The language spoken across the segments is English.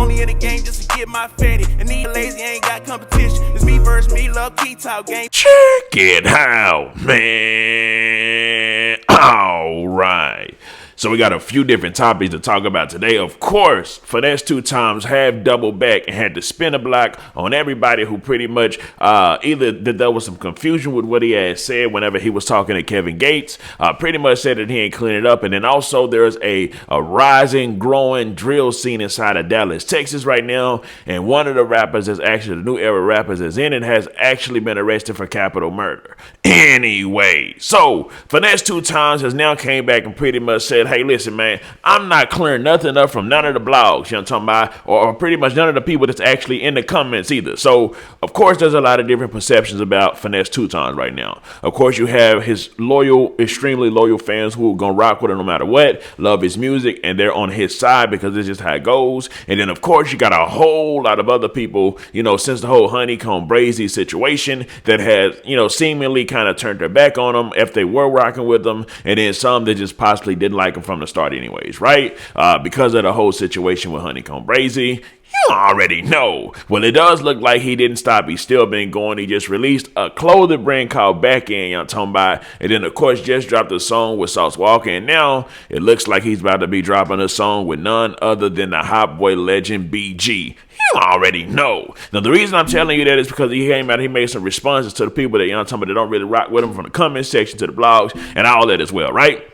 Only in the game just to get my fatty. And these lazy ain't got competition. It's me versus me, love key talk game. Check it out, man. All right. So we got a few different topics to talk about today. Of course, Finesse2Tymes have doubled back and had to spin a block on everybody who pretty much either that there was some confusion with what he had said whenever he was talking to Kevin Gates. Pretty much said that he ain't cleaning it up. And then also there's a rising, growing drill scene inside of Dallas, Texas right now. And one of the rappers that's actually the new era rappers that's in it has actually been arrested for capital murder. Anyway, so Finesse2Tymes has now came back and pretty much said, hey, listen, man, I'm not clearing nothing up from none of the blogs, you know what I'm talking about, or pretty much none of the people that's actually in the comments either. So, of course, there's a lot of different perceptions about Finesse2Tymes right now. Of course, you have his loyal, extremely loyal fans who are going to rock with him no matter what, love his music, and they're on his side because it's just how it goes. And then, of course, you got a whole lot of other people, you know, since the whole Honeycomb Brazy situation that has, you know, seemingly kind of turned their back on him if they were rocking with them, and then some that just possibly didn't like him from the start anyways, right? Because of the whole situation with Honeycomb Brazy. You already know. Well, it does look like he didn't stop. He's still been going. He just released a clothing brand called Back In, you know what I'm talking about. And then, of course, just dropped a song with Walka. And now it looks like he's about to be dropping a song with none other than the Hot Boy legend BG. You already know. Now, the reason I'm telling you that is because he came out, he made some responses to the people that, you know what I'm talking about, that don't really rock with him, from the comment section to the blogs and all that as well, right?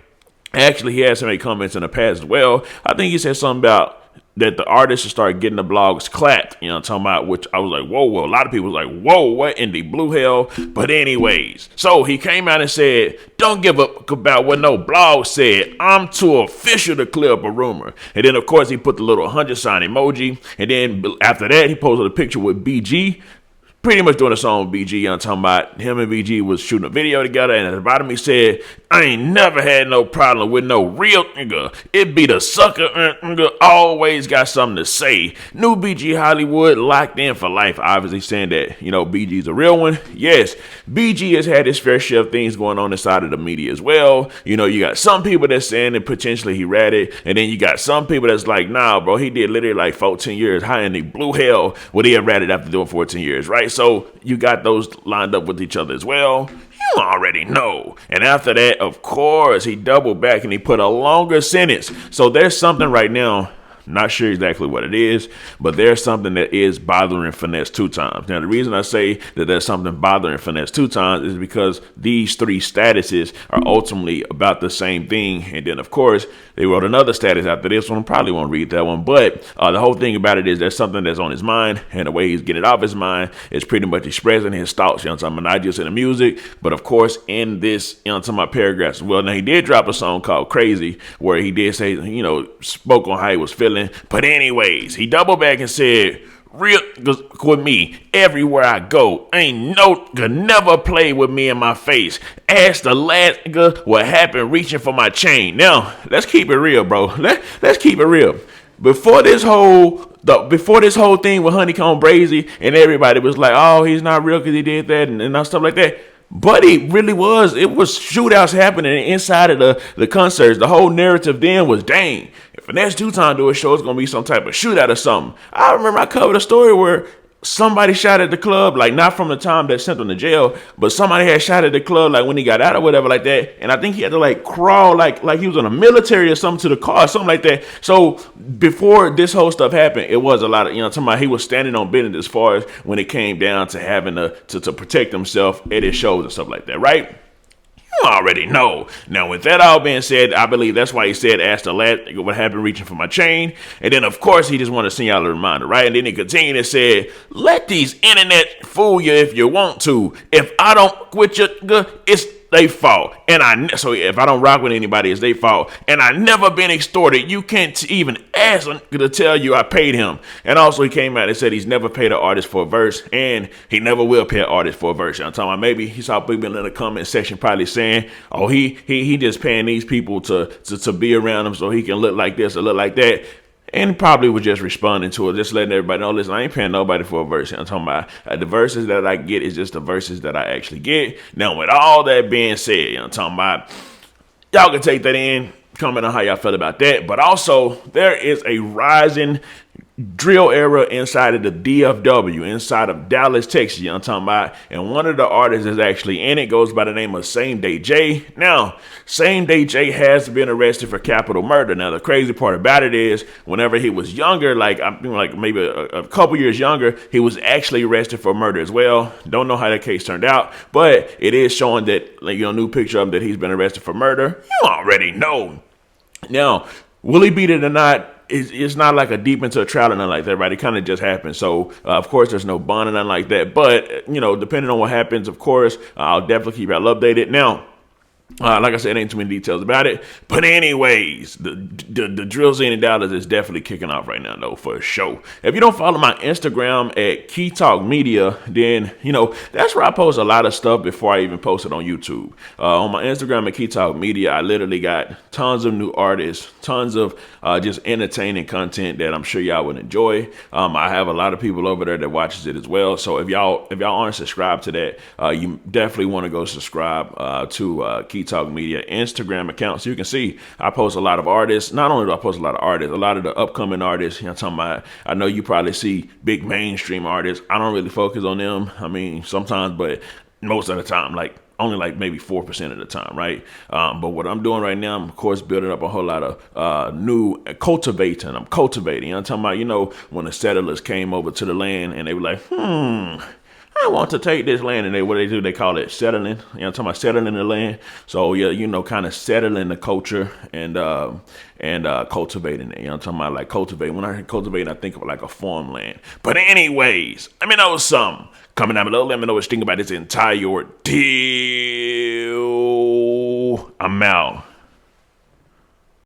Actually, he had so many comments in the past as well. I think he said something about that the artists should start getting the blogs clapped, you know what I'm talking about, which I was like, whoa, a lot of people was like, whoa, what in the blue hell? But anyways, so he came out and said, don't give up about what no blog said. I'm too official to clear up a rumor. And then, of course, he put the little 100 sign emoji. And then after that, he posted a picture with BG, pretty much doing a song with BG. I'm talking about him and BG was shooting a video together, and at the bottom he said, I ain't never had no problem with no real nigga. It be the sucker nigga, always got something to say. New BG Hollywood locked in for life. Obviously saying that, you know, BG's a real one. Yes, BG has had his fair share of things going on inside of the media as well. You know, you got some people that's saying that potentially he ratted, and then you got some people that's like, nah, bro, he did literally like 14 years. How in the blue hell would he have ratted after doing 14 years, right? So you got those lined up with each other as well. You already know. And after that, of course, he doubled back and he put a longer sentence. So there's something right now. Not sure exactly what it is, but there's something that is bothering Finesse2Tymes. Now, the reason I say that there's something bothering Finesse2Tymes is because these three statuses are ultimately about the same thing. And then, of course, they wrote another status after this one. Probably won't read that one. But the whole thing about it is there's something that's on his mind, and the way he's getting it off his mind is pretty much expressing his thoughts, you know what I'm talking about, not just in the music, but, of course, in this, you know what I'm talking about, paragraphs as well. Now, he did drop a song called Crazy, where he did say, you know, spoke on how he was feeling. But anyways, he doubled back and said, real with me everywhere I go. Ain't no never play with me in my face. Ask the last nigga what happened reaching for my chain. Now, let's keep it real, bro. Let's keep it real. Before this whole thing with Honeycomb Brazy and everybody was like, oh, he's not real because he did that and stuff like that. But it really was. It was shootouts happening inside of the concerts. The whole narrative then was, dang, if Finesse2Tymes do a show, it's going to be some type of shootout or something. I remember I covered a story where somebody shot at the club, like not from the time that sent him to jail, but somebody had shot at the club like when he got out or whatever like that. And I think he had to like crawl like he was in a military or something to the car or something like that. So before this whole stuff happened, it was a lot of, you know, talking about he was standing on business as far as when it came down to having to protect himself at his shows and stuff like that, right? You already know. Now, with that all being said, I believe that's why he said, ask the last nigga what happened reaching for my chain. And then, of course, he just wanted to send y'all a reminder, right? And then he continued and said, let these internet fool you if you want to. If I don't quit you, it's they fault. And so if I don't rock with anybody, it's their fault. And I never been extorted. You can't even ask to tell you I paid him. And also he came out and said he's never paid an artist for a verse, and he never will pay an artist for a verse. I'm talking about maybe he saw people in the comment section probably saying, oh, he just paying these people to be around him so he can look like this or look like that. And probably was just responding to it, just letting everybody know, listen, I ain't paying nobody for a verse. I'm talking about the verses that I get is just the verses that I actually get. Now, with all that being said, I'm talking about, y'all can take that in, comment on how y'all feel about that. But also, there is a rising drill era inside of the DFW, inside of Dallas, Texas, you know what I'm talking about? And one of the artists is actually in it, goes by the name of SameDay Jayy. Now, SameDay Jayy has been arrested for capital murder. Now, the crazy part about it is, whenever he was younger, like maybe a couple years younger, he was actually arrested for murder as well. Don't know how that case turned out, but it is showing that, like, new picture of him, that he's been arrested for murder. You already know. Now, will he beat it or not? It's not like a deep into a trial or nothing like that, right? It kind of just happened. So, of course, there's no bond or nothing like that. But, depending on what happens, of course, I'll definitely keep y'all updated. Now, like I said, ain't too many details about it. But anyways, the drill scene in Dallas is definitely kicking off right now, though, for sure. If you don't follow my Instagram at Key Talk Media, then, that's where I post a lot of stuff before I even post it on YouTube. On my Instagram at Key Talk Media, I literally got tons of new artists, tons of just entertaining content that I'm sure y'all would enjoy. I have a lot of people over there that watches it as well. So if y'all aren't subscribed to that, you definitely want to go subscribe to Key Talk Media Instagram account, so you can see I post a lot of artists. Not only do I post a lot of artists, a lot of the upcoming artists, I'm talking about. I know you probably see big mainstream artists. I don't really focus on them. I mean, sometimes, but most of the time, only maybe 4% of the time, right? But what I'm doing right now, I'm of course building up a whole lot of new cultivating. I'm cultivating. I'm talking about, when the settlers came over to the land and they were like, I want to take this land, and what they do, they call it settling. I'm talking about settling the land. So yeah, kind of settling the culture and cultivating it. I'm talking about cultivate. When I hear cultivate, I think of like a farmland. But anyways, let me know something. Comment down below. Let me know what you think about this entire ordeal. I'm out.